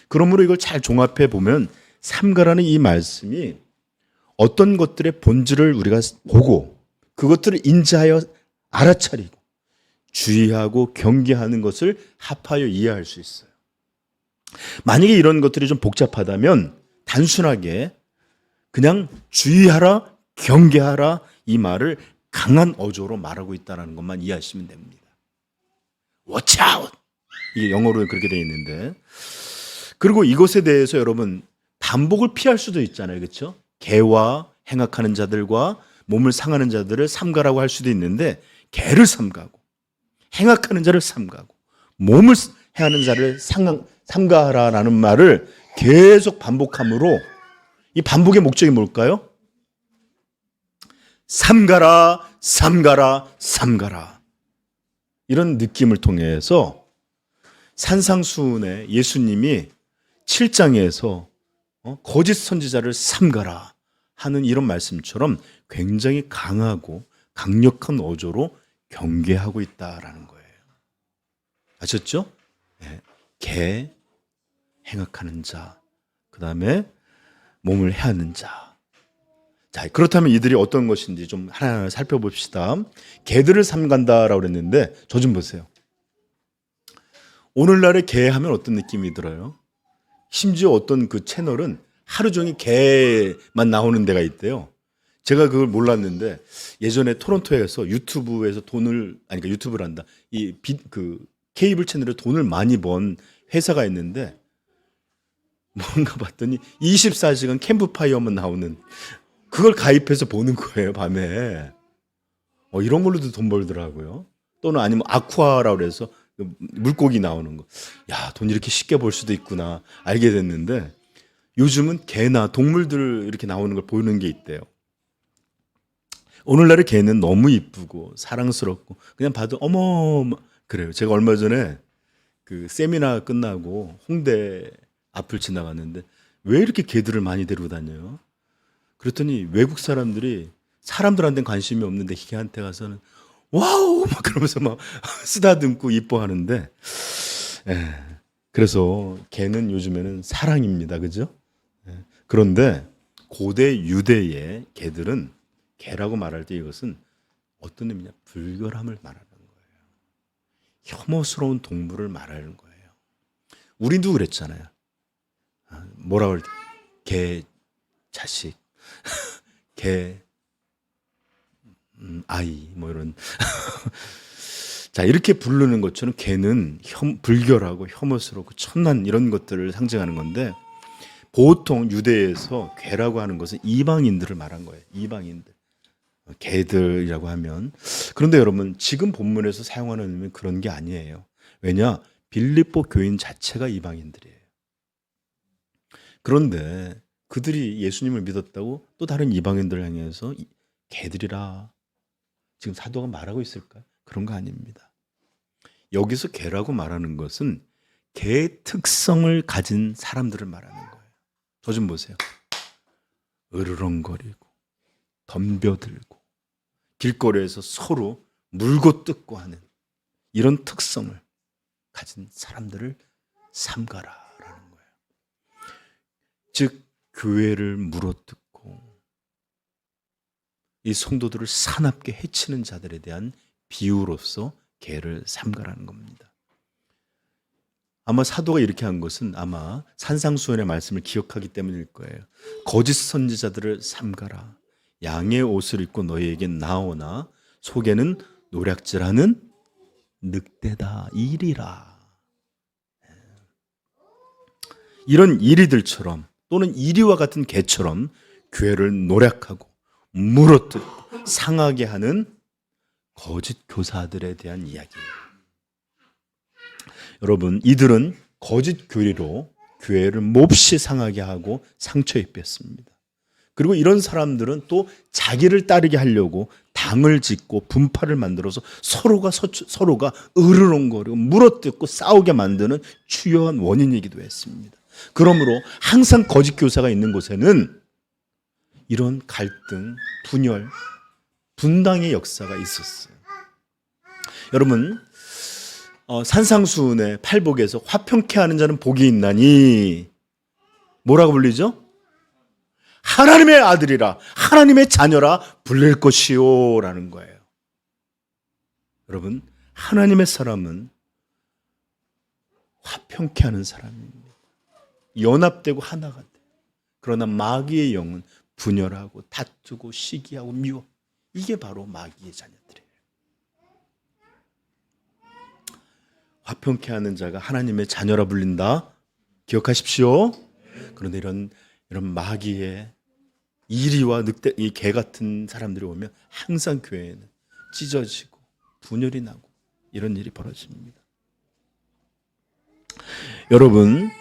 그러므로 이걸 잘 종합해 보면 삼가라는 이 말씀이 어떤 것들의 본질을 우리가 보고 그것들을 인지하여 알아차리고 주의하고 경계하는 것을 합하여 이해할 수 있어요. 만약에 이런 것들이 좀 복잡하다면 단순하게 그냥 주의하라, 경계하라, 이 말을 강한 어조로 말하고 있다는 것만 이해하시면 됩니다. Watch out! 이게 영어로 그렇게 되어 있는데, 그리고 이것에 대해서 여러분 반복을 피할 수도 있잖아요. 그렇죠? 개와 행악하는 자들과 몸을 상하는 자들을 삼가라고 할 수도 있는데, 개를 삼가고 행악하는 자를 삼가고 몸을 해하는 자를 삼가하라라는 말을 계속 반복함으로 이 반복의 목적이 뭘까요? 삼가라, 삼가라, 삼가라. 이런 느낌을 통해서 산상수훈에 예수님이 7장에서 거짓 선지자를 삼가라 하는 이런 말씀처럼 굉장히 강하고 강력한 어조로 경계하고 있다라는 거예요. 아셨죠? 네. 개, 행악하는 자, 그 다음에 몸을 해하는 자. 자, 그렇다면 이들이 어떤 것인지 좀 하나하나 살펴봅시다. 개들을 삼간다라고 그랬는데, 저 좀 보세요. 오늘날의 개 하면 어떤 느낌이 들어요? 심지어 어떤 그 채널은 하루 종일 개만 나오는 데가 있대요. 제가 그걸 몰랐는데, 예전에 토론토에서 유튜브에서 그러니까 유튜브란다. 그 케이블 채널에 돈을 많이 번 회사가 있는데, 뭔가 봤더니 24시간 캠프파이어만 나오는, 그걸 가입해서 보는 거예요, 밤에. 이런 걸로도 돈 벌더라고요. 또는 아니면 아쿠아라고 그래서 물고기 나오는 거. 야, 돈 이렇게 쉽게 벌 수도 있구나 알게 됐는데, 요즘은 개나 동물들 이렇게 나오는 걸 보는 게 있대요. 오늘날의 개는 너무 이쁘고 사랑스럽고 그냥 봐도 어머 그래요. 제가 얼마 전에 그 세미나 끝나고 홍대 앞을 지나갔는데, 왜 이렇게 개들을 많이 데리고 다녀요? 그랬더니 외국 사람들이 사람들한테는 관심이 없는데 개한테 가서는 와우 막 그러면서 막 쓰다듬고 이뻐하는데, 그래서 개는 요즘에는 사랑입니다. 그죠? 그런데 고대 유대의 개들은, 개라고 말할 때 이것은 어떤 의미냐? 불결함을 말하는 거예요. 혐오스러운 동물을 말하는 거예요. 우리도 그랬잖아요. 뭐라고 할 때, 개 자식, 개 아이, 뭐 이런. 자, 이렇게 부르는 것처럼 개는 불결하고 혐오스럽고 천난 이런 것들을 상징하는 건데, 보통 유대에서 개라고 하는 것은 이방인들을 말한 거예요. 이방인들. 개들이라고 하면. 그런데 여러분, 지금 본문에서 사용하는 의미는 그런 게 아니에요. 왜냐? 빌립보 교인 자체가 이방인들이에요. 그런데 그들이 예수님을 믿었다고 또 다른 이방인들을 향해서 개들이라 지금 사도가 말하고 있을까요? 그런 거 아닙니다. 여기서 개라고 말하는 것은 개 특성을 가진 사람들을 말하는 거예요. 저 좀 보세요. 으르렁거리고 덤벼들고 길거리에서 서로 물고 뜯고 하는 이런 특성을 가진 사람들을 삼가라라는 거예요. 즉 교회를 물어뜯고 이 성도들을 사납게 해치는 자들에 대한 비유로서 개를 삼가라는 겁니다. 아마 사도가 이렇게 한 것은 아마 산상수훈의 말씀을 기억하기 때문일 거예요. 거짓 선지자들을 삼가라. 양의 옷을 입고 너희에게 나오나 속에는 노략질하는 늑대다, 이리라. 이런 이리들처럼 또는 이리와 같은 개처럼 교회를 노략하고 물어뜯고 상하게 하는 거짓 교사들에 대한 이야기예요. 여러분, 이들은 거짓 교리로 교회를 몹시 상하게 하고 상처 입혔습니다. 그리고 이런 사람들은 또 자기를 따르게 하려고 당을 짓고 분파를 만들어서 서로가 으르렁거리고 물어뜯고 싸우게 만드는 주요한 원인이기도 했습니다. 그러므로 항상 거짓 교사가 있는 곳에는 이런 갈등, 분열, 분당의 역사가 있었어요. 여러분, 산상수훈의 팔복에서 화평케 하는 자는 복이 있나니 뭐라고 불리죠? 하나님의 아들이라, 하나님의 자녀라 불릴 것이요 라는 거예요. 여러분, 하나님의 사람은 화평케 하는 사람입니다. 연합되고 하나가 돼요. 그러나 마귀의 영은 분열하고 다투고 시기하고 미워. 이게 바로 마귀의 자녀들이에요. 화평케 하는 자가 하나님의 자녀라 불린다. 기억하십시오. 그런데 이런 마귀의 이리와 늑대, 이 개 같은 사람들이 오면 항상 교회에는 찢어지고 분열이 나고 이런 일이 벌어집니다. 여러분,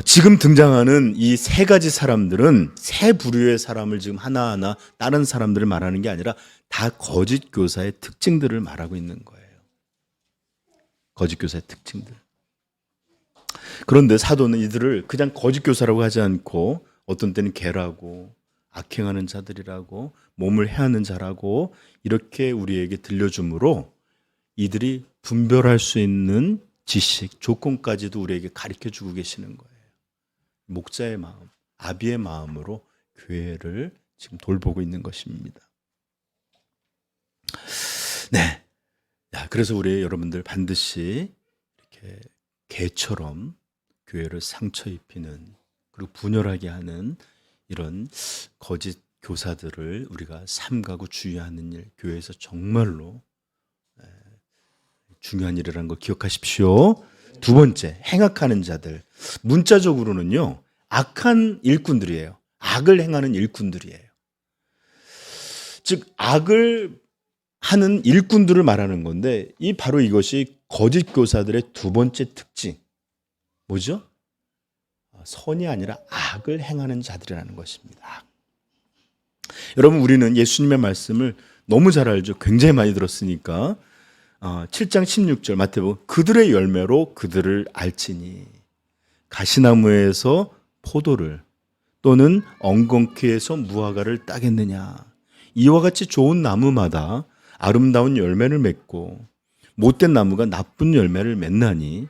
지금 등장하는 이 세 가지 사람들은 세 부류의 사람을 지금 하나하나 다른 사람들을 말하는 게 아니라 다 거짓 교사의 특징들을 말하고 있는 거예요. 거짓 교사의 특징들. 그런데 사도는 이들을 그냥 거짓 교사라고 하지 않고 어떤 때는 개라고, 악행하는 자들이라고, 몸을 해하는 자라고 이렇게 우리에게 들려주므로 이들이 분별할 수 있는 지식, 조건까지도 우리에게 가르쳐주고 계시는 거예요. 목자의 마음, 아비의 마음으로 교회를 지금 돌보고 있는 것입니다. 네. 그래서 우리 여러분들 반드시 이렇게 개처럼 교회를 상처 입히는 그리고 분열하게 하는 이런 거짓 교사들을 우리가 삼가고 주의하는 일, 교회에서 정말로 중요한 일이라는 걸 기억하십시오. 두 번째, 행악하는 자들. 문자적으로는요, 악한 일꾼들이에요. 악을 행하는 일꾼들이에요. 즉, 악을 하는 일꾼들을 말하는 건데, 바로 이것이 거짓 교사들의 두 번째 특징. 뭐죠? 선이 아니라 악을 행하는 자들이라는 것입니다. 여러분, 우리는 예수님의 말씀을 너무 잘 알죠. 굉장히 많이 들었으니까. 7장 16절 마태복음, 그들의 열매로 그들을 알지니 가시나무에서 포도를 또는 엉겅퀴에서 무화과를 따겠느냐. 이와 같이 좋은 나무마다 아름다운 열매를 맺고 못된 나무가 나쁜 열매를 맺나니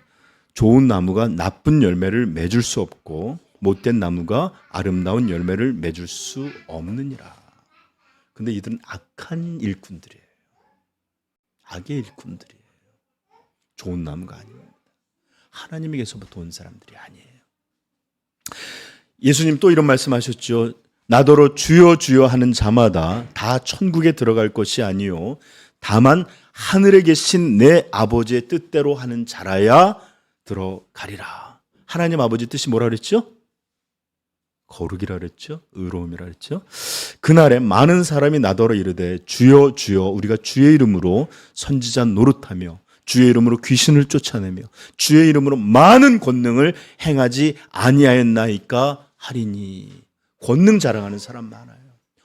좋은 나무가 나쁜 열매를 맺을 수 없고 못된 나무가 아름다운 열매를 맺을 수 없느니라. 근데 이들은 악한 일꾼들이에요. 악의 일꾼들이에요. 좋은 나무가 아닙니다. 하나님에게서부터 온 사람들이 아니에요. 예수님 또 이런 말씀하셨죠. 나더러 주여 주여 하는 자마다 다 천국에 들어갈 것이 아니요 다만 하늘에 계신 내 아버지의 뜻대로 하는 자라야 들어가리라. 하나님 아버지 뜻이 뭐라 그랬죠? 거룩이라 그랬죠? 의로움이라 그랬죠? 그날에 많은 사람이 나더러 이르되 주여 주여 우리가 주의 이름으로 선지자 노릇하며 주의 이름으로 귀신을 쫓아내며 주의 이름으로 많은 권능을 행하지 아니하였나이까 하리니. 권능 자랑하는 사람 많아요.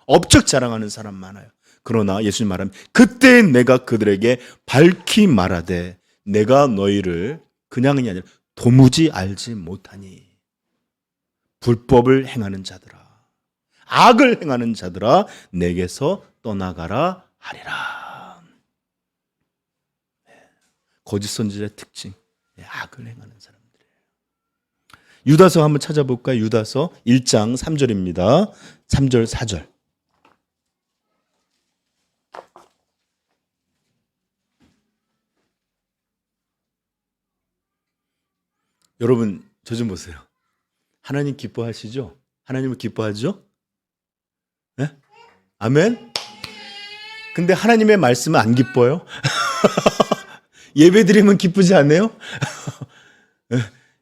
업적 자랑하는 사람 많아요. 그러나 예수님 말하면 그때 내가 그들에게 밝히 말하되 내가 너희를 그냥이 아니라 도무지 알지 못하니. 불법을 행하는 자들아, 악을 행하는 자들아, 내게서 떠나가라 하리라. 거짓 선지자의 특징, 악을 행하는 사람들이에요. 유다서 한번 찾아볼까요? 유다서 1장 3절입니다. 3절, 4절. 여러분, 저 좀 보세요. 하나님 기뻐하시죠? 하나님을 기뻐하죠? 네? 아멘? 근데 하나님의 말씀은 안 기뻐요? 예배 드리면 기쁘지 않아요?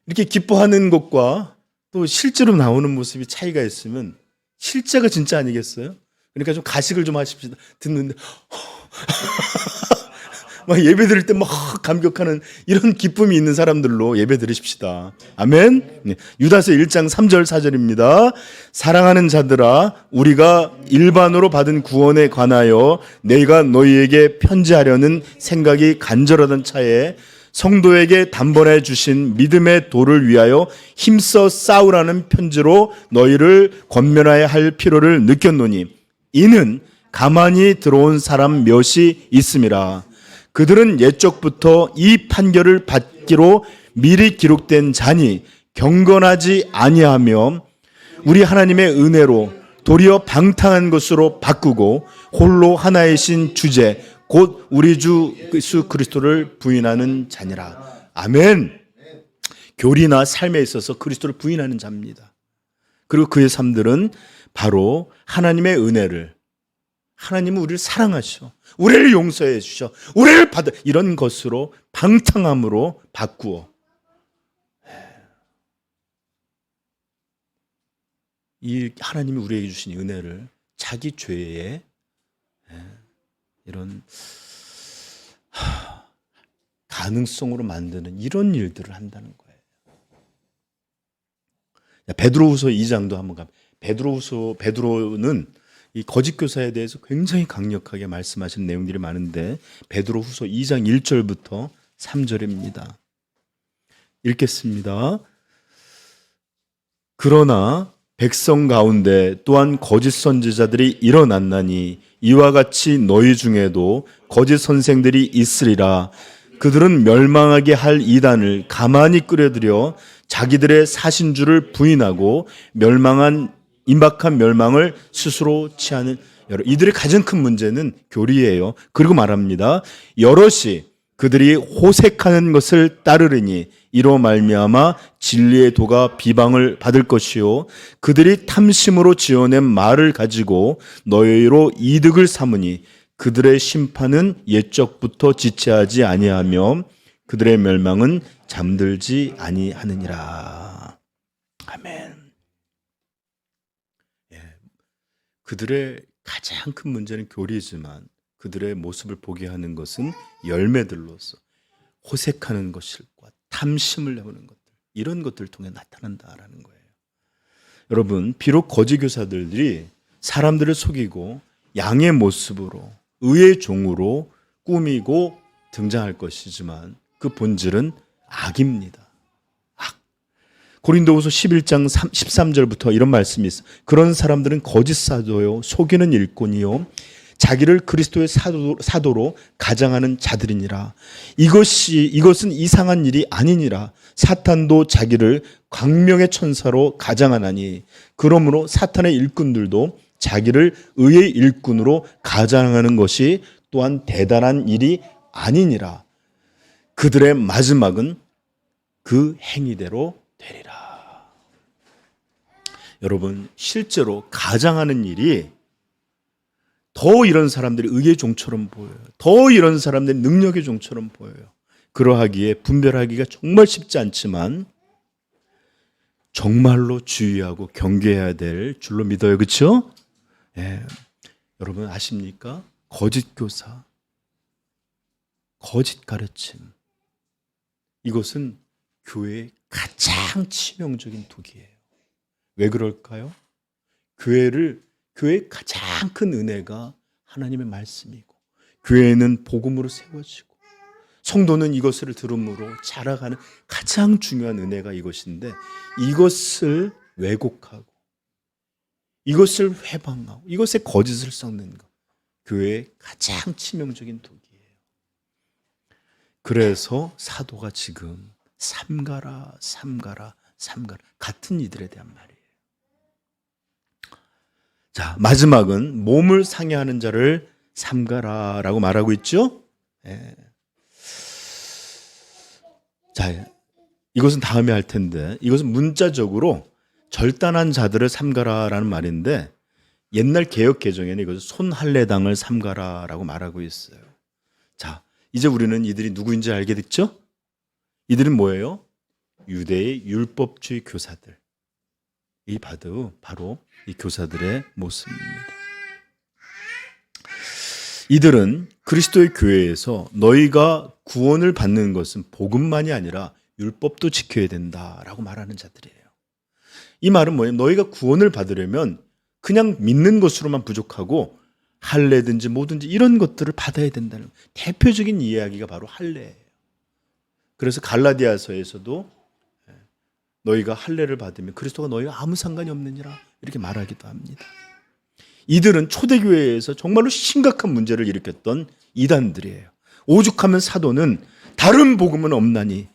이렇게 기뻐하는 것과 또 실제로 나오는 모습이 차이가 있으면 실제가 진짜 아니겠어요? 그러니까 좀 가식을 좀 하십시다. 듣는데 막 예배 드릴 때 막 감격하는 이런 기쁨이 있는 사람들로 예배 드리십시다. 아멘. 네. 유다서 1장 3절 4절입니다. 사랑하는 자들아, 우리가 일반으로 받은 구원에 관하여 내가 너희에게 편지하려는 생각이 간절하던 차에 성도에게 단번에 주신 믿음의 도를 위하여 힘써 싸우라는 편지로 너희를 권면하여 할 필요를 느꼈노니 이는 가만히 들어온 사람 몇이 있음이라. 그들은 옛적부터 이 판결을 받기로 미리 기록된 자니 경건하지 아니하며 우리 하나님의 은혜로 도리어 방탕한 것으로 바꾸고 홀로 하나이신 주제 곧 우리 주 예수 그리스도를 부인하는 자니라. 아멘. 교리나 삶에 있어서 그리스도를 부인하는 자입니다. 그리고 그의 삶들은 바로 하나님의 은혜를, 하나님은 우리를 사랑하셔, 우리를 용서해 주셔, 우리를 받아, 이런 것으로 방탕함으로 바꾸어 이 하나님이 우리에게 주신 은혜를 자기 죄의 이런 가능성으로 만드는 이런 일들을 한다는 거예요. 베드로후서 2장도 한번 가면, 베드로는 이 거짓 교사에 대해서 굉장히 강력하게 말씀하시는 내용들이 많은데 베드로후서 2장 1절부터 3절입니다. 읽겠습니다. 그러나 백성 가운데 또한 거짓 선지자들이 일어났나니 이와 같이 너희 중에도 거짓 선생들이 있으리라. 그들은 멸망하게 할 이단을 가만히 끌어들여 자기들의 사신주를 부인하고 임박한 멸망을 스스로 취하는 이들의 가장 큰 문제는 교리예요. 그리고 말합니다. 여럿이 그들이 호색하는 것을 따르리니 이로 말미암아 진리의 도가 비방을 받을 것이요 그들이 탐심으로 지어낸 말을 가지고 너희로 이득을 삼으니 그들의 심판은 옛적부터 지체하지 아니하며 그들의 멸망은 잠들지 아니하느니라. 아멘. 그들의 가장 큰 문제는 교리지만 그들의 모습을 보게 하는 것은 열매들로서 호색하는 것과 탐심을 내보는 것들, 이런 것들을 통해 나타난다라는 거예요. 여러분, 비록 거짓 교사들이 사람들을 속이고 양의 모습으로 의의 종으로 꾸미고 등장할 것이지만 그 본질은 악입니다. 고린도후서 11장 13절부터 이런 말씀이 있어요. 그런 사람들은 거짓 사도요 속이는 일꾼이요 자기를 그리스도의 사도로 가장하는 자들이니라. 이것은 이상한 일이 아니니라. 사탄도 자기를 광명의 천사로 가장하나니 그러므로 사탄의 일꾼들도 자기를 의의 일꾼으로 가장하는 것이 또한 대단한 일이 아니니라. 그들의 마지막은 그 행위대로 되리라. 여러분, 실제로 가장하는 일이 더 이런 사람들이 의의 종처럼 보여요. 더 이런 사람들이 능력의 종처럼 보여요. 그러하기에 분별하기가 정말 쉽지 않지만 정말로 주의하고 경계해야 될 줄로 믿어요. 그렇죠? 여러분 아십니까? 거짓 교사, 거짓 가르침, 이것은 교회의 가장 치명적인 독이에요. 왜 그럴까요? 교회의 가장 큰 은혜가 하나님의 말씀이고 교회는 복음으로 세워지고 성도는 이것을 들음으로 자라가는 가장 중요한 은혜가 이것인데 이것을 왜곡하고 이것을 회방하고 이것에 거짓을 섞는 것, 교회의 가장 치명적인 독이에요. 그래서 사도가 지금 삼가라 삼가라. 같은 이들에 대한 말이에요. 자, 마지막은 몸을 상해하는 자를 삼가라라고 말하고 있죠. 예. 자, 이것은 다음에 할 텐데, 이것은 문자적으로 절단한 자들을 삼가라라는 말인데, 옛날 개역 개정에는 이것을 손할례당을 삼가라라고 말하고 있어요. 자, 이제 우리는 이들이 누구인지 알게 됐죠? 이들은 뭐예요? 유대의 율법주의 교사들. 이 바로 이 교사들의 모습입니다. 이들은 그리스도의 교회에서 너희가 구원을 받는 것은 복음만이 아니라 율법도 지켜야 된다라고 말하는 자들이에요. 이 말은 뭐예요? 너희가 구원을 받으려면 그냥 믿는 것으로만 부족하고 할례든지 뭐든지 이런 것들을 받아야 된다는 대표적인 이야기가 바로 할례예요. 그래서 갈라디아서에서도 너희가 할례를 받으면 그리스도가 너희와 아무 상관이 없느니라 이렇게 말하기도 합니다. 이들은 초대교회에서 정말로 심각한 문제를 일으켰던 이단들이에요. 오죽하면 사도는 다른 복음은 없나니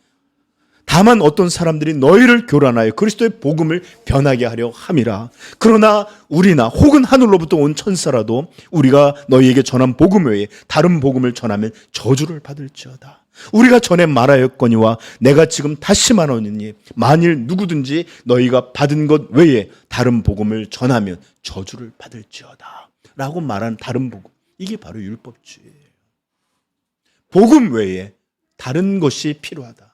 다만 어떤 사람들이 너희를 교란하여 그리스도의 복음을 변하게 하려 함이라. 그러나 우리나 혹은 하늘로부터 온 천사라도 우리가 너희에게 전한 복음 외에 다른 복음을 전하면 저주를 받을지어다. 우리가 전에 말하였거니와 내가 지금 다시 말하노니 만일 누구든지 너희가 받은 것 외에 다른 복음을 전하면 저주를 받을지어다 라고 말한 다른 복음, 이게 바로 율법주의예요. 복음 외에 다른 것이 필요하다.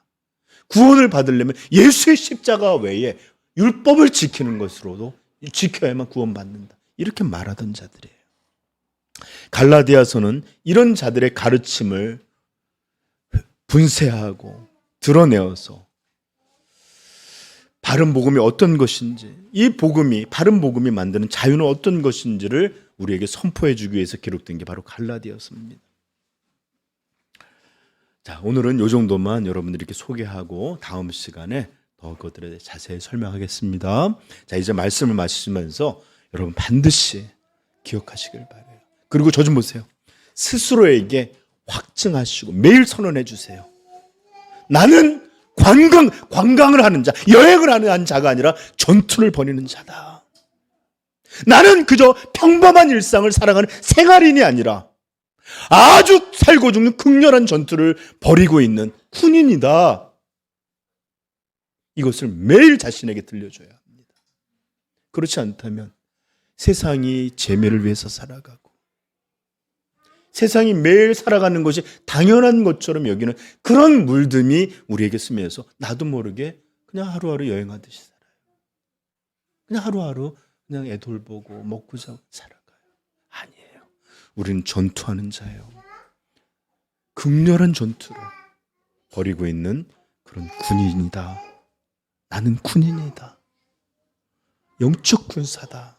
구원을 받으려면 예수의 십자가 외에 율법을 지키는 것으로도 지켜야만 구원받는다, 이렇게 말하던 자들이에요. 갈라디아서는 이런 자들의 가르침을 분쇄하고 드러내어서 바른 복음이 어떤 것인지, 이 복음이, 바른 복음이 만드는 자유는 어떤 것인지를 우리에게 선포해 주기 위해서 기록된 게 바로 갈라디아서입니다. 자, 오늘은 이 정도만 여러분들이 이렇게 소개하고 다음 시간에 더 그것들에 대해 자세히 설명하겠습니다. 자, 이제 말씀을 마치면서 여러분 반드시 기억하시길 바라요. 그리고 저 좀 보세요. 스스로에게 확증하시고 매일 선언해 주세요. 나는 관광을 하는 자, 여행을 하는 자가 아니라 전투를 벌이는 자다. 나는 그저 평범한 일상을 살아가는 생활인이 아니라 아주 살고 죽는 극렬한 전투를 벌이고 있는 군인이다. 이것을 매일 자신에게 들려줘야 합니다. 그렇지 않다면 세상이 재미를 위해서 살아가고 세상이 매일 살아가는 것이 당연한 것처럼 여기는 그런 물듦이 우리에게 스며서 나도 모르게 그냥 하루하루 여행하듯이 살아요. 그냥 하루하루 그냥 애 돌보고 먹고 자고 살아가요. 아니에요. 우리는 전투하는 자예요. 극렬한 전투를 벌이고 있는 그런 군인이다. 나는 군인이다. 영적 군사다.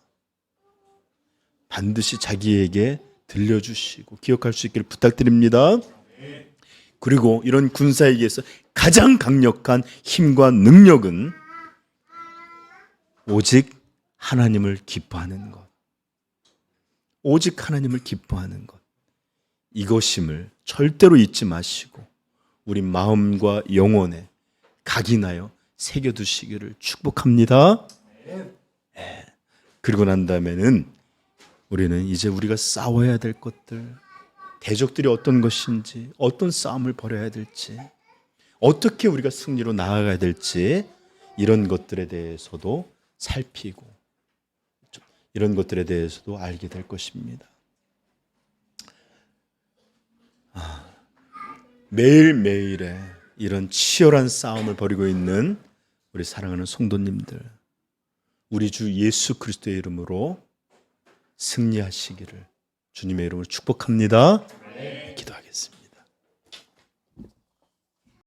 반드시 자기에게 들려주시고 기억할 수 있기를 부탁드립니다. 그리고 이런 군사에게서 가장 강력한 힘과 능력은 오직 하나님을 기뻐하는 것. 오직 하나님을 기뻐하는 것. 이것임을 절대로 잊지 마시고 우리 마음과 영혼에 각인하여 새겨두시기를 축복합니다. 네. 그리고 난 다음에는 우리는 이제 우리가 싸워야 될 것들, 대적들이 어떤 것인지, 어떤 싸움을 벌여야 될지, 어떻게 우리가 승리로 나아가야 될지 이런 것들에 대해서도 살피고 이런 것들에 대해서도 알게 될 것입니다. 매일매일의 이런 치열한 싸움을 벌이고 있는 우리 사랑하는 성도님들, 우리 주 예수 그리스도의 이름으로 승리하시기를 주님의 이름으로 축복합니다. 기도하겠습니다.